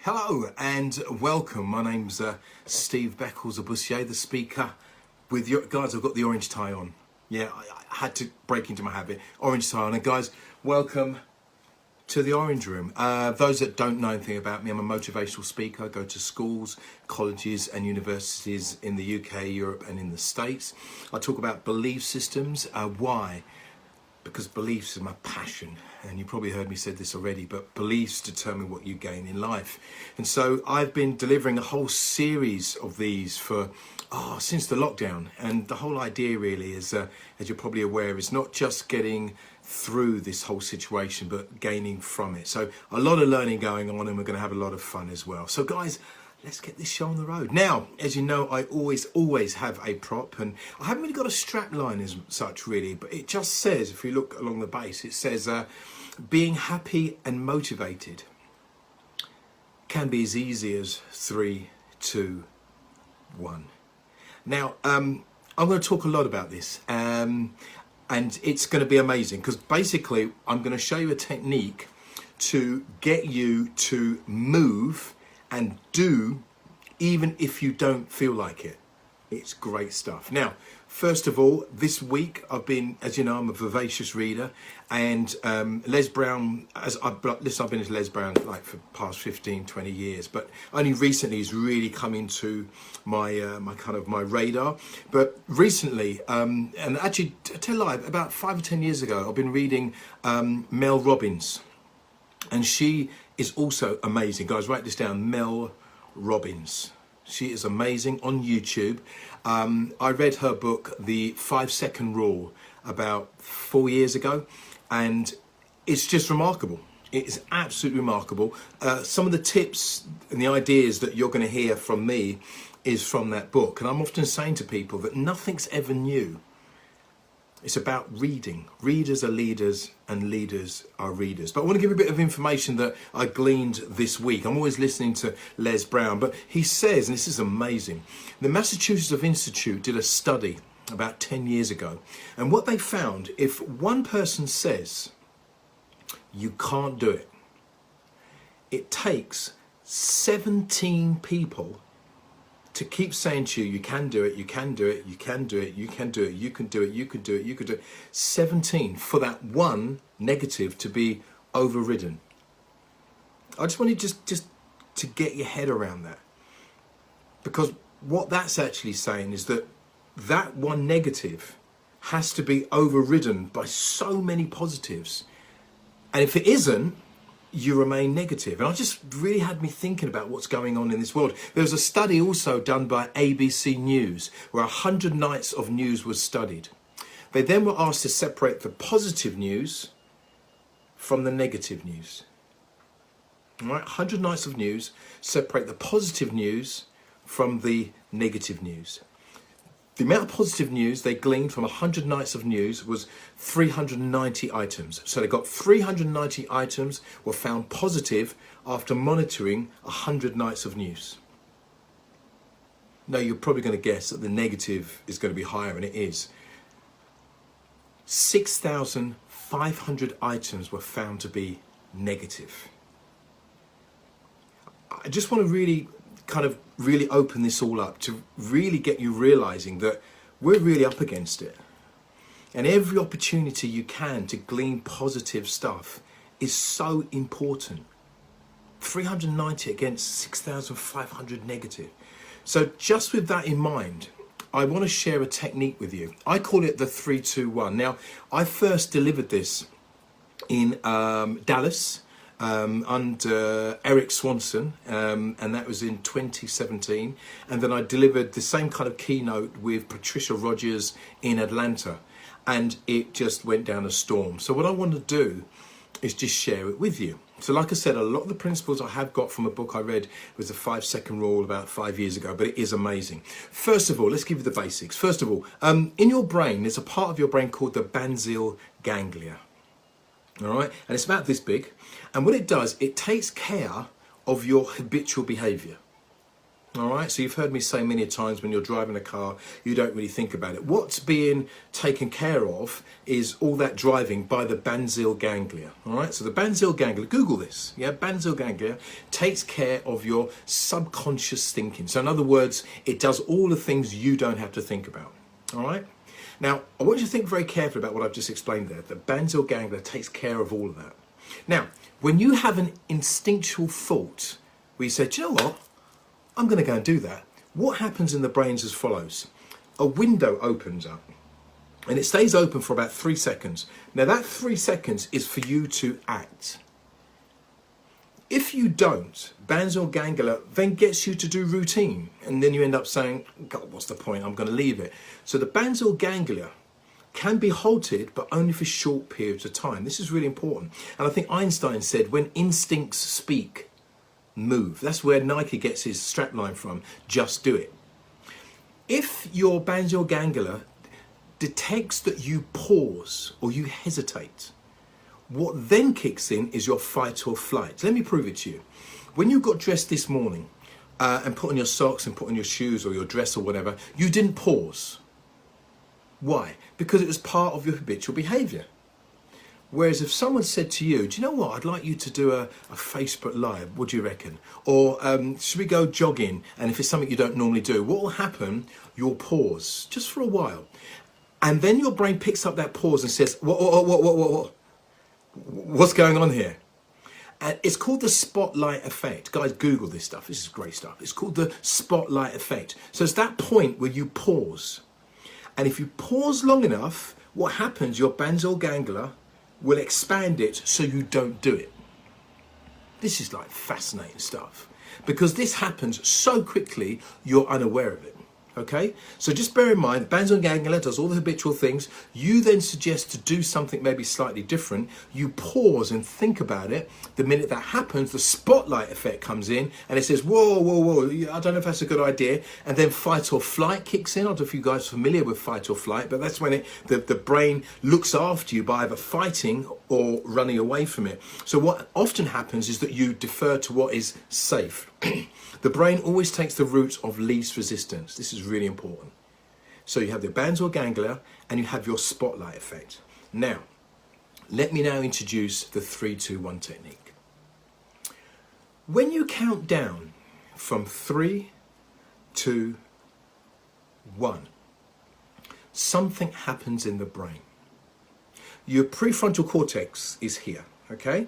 Hello and welcome. My name's Steve Beckles-Abousseguier, the speaker. With your guys, I've got the orange tie on. Yeah, I had to break into my habit. Orange tie on. And guys, welcome to the Orange Room. Those that don't know anything about me, I'm a motivational speaker. I go to schools, colleges and universities in the UK, Europe and in the States. I talk about belief systems. Why? Because beliefs are my passion, and you probably heard me say this already, but beliefs determine what you gain in life. And so I've been delivering a whole series of these for since the lockdown, and the whole idea really is, as you're probably aware, is not just getting through this whole situation, but gaining from it. So a lot of learning going on, and we're going to have a lot of fun as well. So guys, let's get this show on the road. Now, as you know, I always have a prop, and I haven't really got a strap line as such really, but it just says, if you look along the base, it says, being happy and motivated can be as easy as 3, 2, 1. Now, I'm going to talk a lot about this, and it's going to be amazing, because basically I'm going to show you a technique to get you to move and do even if you don't feel like it. It's great stuff. Now, first of all, this week I've been, as you know, I'm a voracious reader, and Les Brown, I've been with Les Brown like for the past 15, 20 years, but only recently he's really come into my my radar. But recently, and actually, to tell you live, about 5 or 10 years ago, I've been reading Mel Robbins, and she is also amazing. Guys, write this down, Mel Robbins. She is amazing on YouTube. I read her book, The 5-Second Rule, about 4 years ago, and it's just remarkable. It is absolutely remarkable. Some of the tips and the ideas that you're going to hear from me is from that book. And I'm often saying to people that nothing's ever new. It's about reading. Readers are leaders and leaders are readers. But I want to give you a bit of information that I gleaned this week. I'm always listening to Les Brown, but he says, and this is amazing, the Massachusetts Institute did a study about 10 years ago. And what they found, if one person says, you can't do it, it takes 17 people to keep saying to you, you can do it, you can do it, you can do it, you can do it, you can do it, you can do it, you can do it. 17 for that one negative to be overridden. I just want you just to get your head around that. Because what that's actually saying is that that one negative has to be overridden by so many positives. And if it isn't, you remain negative. And I just really had me thinking about what's going on in this world. There was a study also done by ABC News where 100 nights of news was studied. They then were asked to separate the positive news from the negative news. All right, 100 nights of news, separate the positive news from the negative news. The amount of positive news they gleaned from 100 nights of news was 390 items. So they got 390 items were found positive after monitoring 100 nights of news. Now you're probably going to guess that the negative is going to be higher, and it is. 6,500 items were found to be negative. I just want to really open this all up to really get you realizing that we're really up against it. And every opportunity you can to glean positive stuff is so important. 390 against 6,500 negative. So just with that in mind, I want to share a technique with you. I call it the 3-2-1. Now, I first delivered this in Dallas, under Eric Swanson, and that was in 2017. And then I delivered the same kind of keynote with Patricia Rogers in Atlanta, and it just went down a storm. So what I want to do is just share it with you. So like I said, a lot of the principles I have got from a book I read was the 5-second rule about 5 years ago, but it is amazing. First of all, let's give you the basics. First of all, in your brain, there's a part of your brain called the basal ganglia. All right, and it's about this big, and what it does, it takes care of your habitual behavior. All right, so you've heard me say many times when you're driving a car, you don't really think about it. What's being taken care of is all that driving by the basal ganglia. All right, so the basal ganglia, Google this, yeah, basal ganglia takes care of your subconscious thinking. So in other words, it does all the things you don't have to think about. All right, now I want you to think very carefully about what I've just explained there. The basal ganglia takes care of all of that. Now, when you have an instinctual thought where you say, do you know what? I'm going to go and do that. What happens in the brain is as follows. A window opens up and it stays open for about 3 seconds. Now that 3 seconds is for you to act. If you don't, basal ganglia then gets you to do routine, and then you end up saying, God, what's the point? I'm going to leave it. So the basal ganglia can be halted, but only for short periods of time. This is really important. And I think Einstein said, when instincts speak, move. That's where Nike gets his strapline from. Just do it. If your basal ganglia detects that you pause or you hesitate, what then kicks in is your fight or flight. Let me prove it to you. When you got dressed this morning and put on your socks and put on your shoes or your dress or whatever, you didn't pause. Why? Because it was part of your habitual behaviour. Whereas if someone said to you, do you know what, I'd like you to do a Facebook Live, what do you reckon? Or should we go jogging? And if it's something you don't normally do, what will happen? You'll pause just for a while. And then your brain picks up that pause and says, what's going on here? And it's called the spotlight effect. Guys, Google this stuff. This is great stuff. It's called the spotlight effect. So it's that point where you pause. And if you pause long enough, what happens? Your basal ganglia will expand it so you don't do it. This is like fascinating stuff because this happens so quickly you're unaware of it. Okay, so just bear in mind, basal ganglia does all the habitual things. You then suggest to do something maybe slightly different. You pause and think about it. The minute that happens, the spotlight effect comes in and it says, whoa, whoa, whoa, I don't know if that's a good idea. And then fight or flight kicks in. I don't know if you guys are familiar with fight or flight, but that's when the brain looks after you by either fighting or running away from it. So what often happens is that you defer to what is safe. The brain always takes the route of least resistance. This is really important. So you have the basal ganglia and you have your spotlight effect. Now, let me now introduce the 3-2-1 technique. When you count down from 3, 2, 1, something happens in the brain. Your prefrontal cortex is here, okay?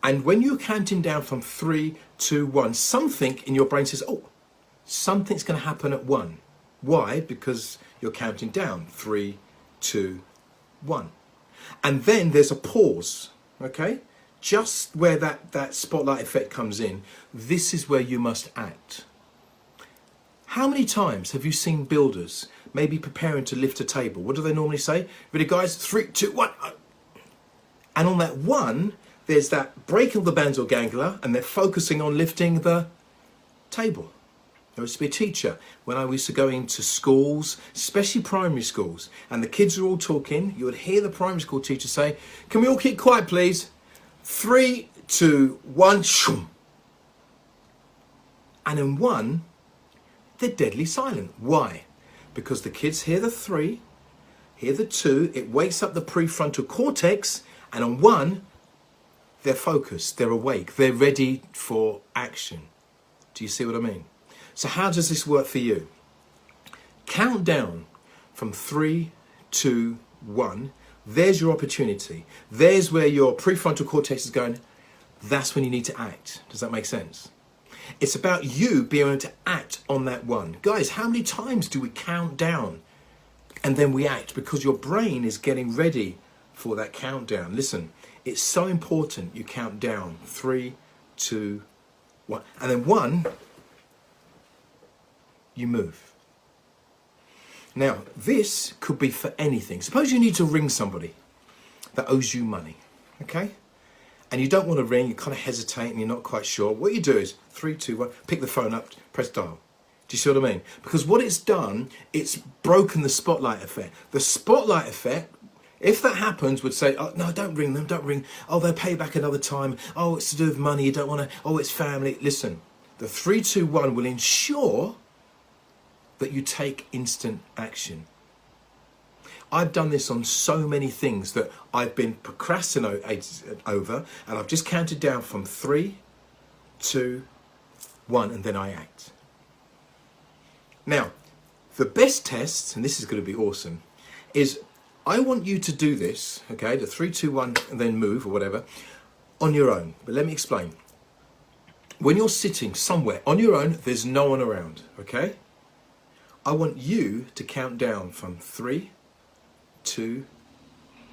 And when you're counting down from 3, 2, 1, something in your brain says, oh, something's going to happen at 1. Why? Because you're counting down 3, 2, 1. And then there's a pause, okay? Just where that spotlight effect comes in, this is where you must act. How many times have you seen builders maybe preparing to lift a table? What do they normally say? Ready, guys? 3, 2, 1. And on that 1, there's that break of the basal ganglia and they're focusing on lifting the table. I used to be a teacher when I used to go into schools, especially primary schools, and the kids are all talking. You would hear the primary school teacher say, can we all keep quiet, please? 3, 2, 1, shoom. And in 1, they're deadly silent. Why? Because the kids hear the 3, hear the 2, it wakes up the prefrontal cortex, and on 1, they're focused, they're awake, they're ready for action. Do you see what I mean? So how does this work for you? Count down from 3, 2, 1. There's your opportunity. There's where your prefrontal cortex is going. That's when you need to act. Does that make sense? It's about you being able to act on that 1. Guys, how many times do we count down and then we act? Because your brain is getting ready for that countdown. Listen, it's so important you count down 3, 2, 1. And then 1, you move. Now, this could be for anything. Suppose you need to ring somebody that owes you money, okay? And you don't want to ring, you kind of hesitate and you're not quite sure. What you do is 3, 2, 1, pick the phone up, press dial. Do you see what I mean? Because what it's done, it's broken the spotlight effect. The spotlight effect, if that happens, would say, oh, no, don't ring them, don't ring. Oh, they'll pay back another time. Oh, it's to do with money, you don't want to, oh, it's family. Listen, The 3, 2, 1 will ensure that you take instant action. I've done this on so many things that I've been procrastinating over, and I've just counted down from 3, 2, 1, and then I act. Now, the best test, and this is going to be awesome, is I want you to do this, okay, the 3, 2, 1, and then move or whatever, on your own. But let me explain. When you're sitting somewhere on your own, there's no one around, okay? I want you to count down from 3, 2,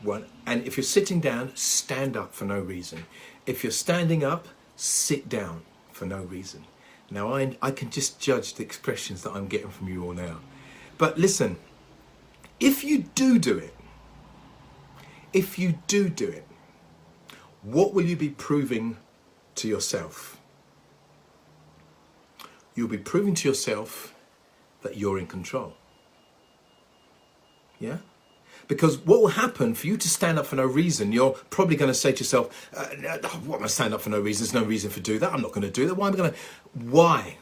1. And if you're sitting down, stand up for no reason. If you're standing up, sit down for no reason. Now, I can just judge the expressions that I'm getting from you all now. But listen, if you do it, what will you be proving to yourself? You'll be proving to yourself that you're in control. Yeah? Because what will happen for you to stand up for no reason, you're probably going to say to yourself, what am I standing up for no reason? There's no reason for do that. I'm not going to do that. Why am I going to? Why?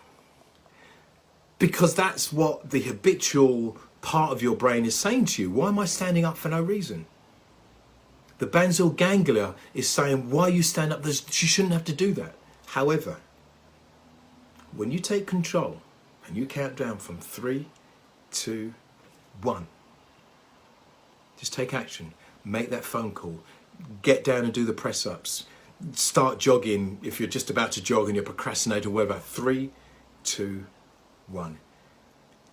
Because that's what the habitual part of your brain is saying to you. Why am I standing up for no reason? The basal ganglia is saying, why you stand up? You shouldn't have to do that. However, when you take control and you count down from 3, 2, 1, just take action. Make that phone call. Get down and do the press-ups. Start jogging if you're just about to jog and you're procrastinating or whatever. 3, 2, 1.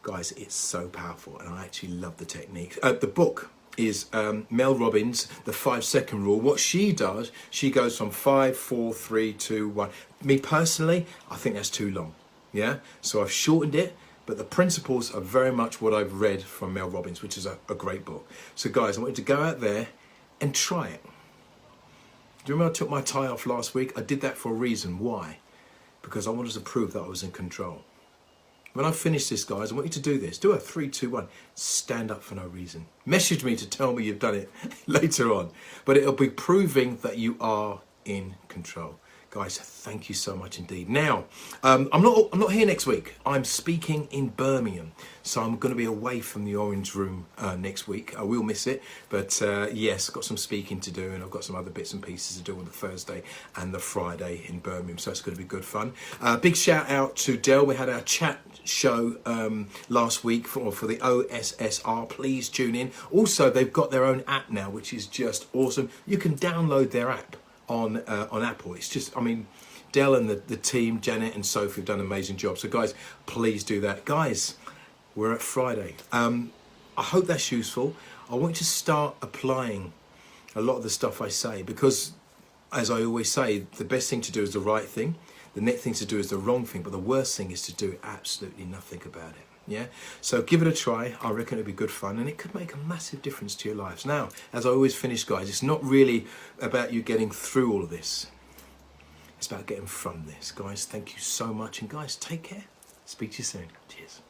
Guys, it's so powerful, and I actually love the technique. The book is Mel Robbins, The 5-Second Rule. What she does, she goes from 5, 4, 3, 2, 1. Me personally, I think that's too long. Yeah, so I've shortened it, but the principles are very much what I've read from Mel Robbins, which is a great book. So guys, I want you to go out there and try it. Do you remember I took my tie off last week? I did that for a reason. Why? Because I wanted to prove that I was in control. When I finish this, guys, I want you to do this. Do a 3, 2, 1. Stand up for no reason. Message me to tell me you've done it later on. But it'll be proving that you are in control. Guys, thank you so much indeed. Now, I'm not here next week. I'm speaking in Birmingham, so I'm going to be away from the Orange Room next week. I will miss it, but yes, I've got some speaking to do, and I've got some other bits and pieces to do on the Thursday and the Friday in Birmingham, so it's going to be good fun. Big shout out to Dell. We had our chat show last week for the OSSR. Please tune in. Also, they've got their own app now, which is just awesome. You can download their app on Apple. It's just, I mean, Dell and the team, Janet and Sophie, have done an amazing job. So guys, please do that. Guys, we're at Friday. I hope that's useful. I want you to start applying a lot of the stuff I say, because as I always say, the best thing to do is the right thing. The next thing to do is the wrong thing, but the worst thing is to do absolutely nothing about it. Yeah, so give it a try. I reckon it'll be good fun, and it could make a massive difference to your lives. Now, as I always finish, guys, it's not really about you getting through all of this. It's about getting from this. Guys, thank you so much, and guys, take care. Speak to you soon. Cheers.